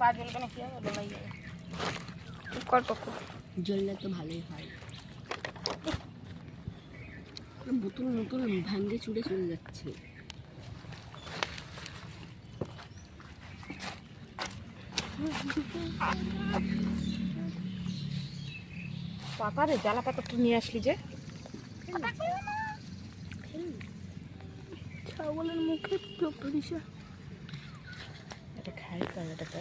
পা জ্বলবে না কি হবে বলাই যাবে কর পক্ষ জ্বললে তো ভালোই হয় বোতল নতুন ভাঙ্গে চুড়ে চলে যাচ্ছে পাতা রে জ্বালা পাতাটা নিয়ে আসলি যে ছাগলের মুখে দিছে এটা খাই কালাটা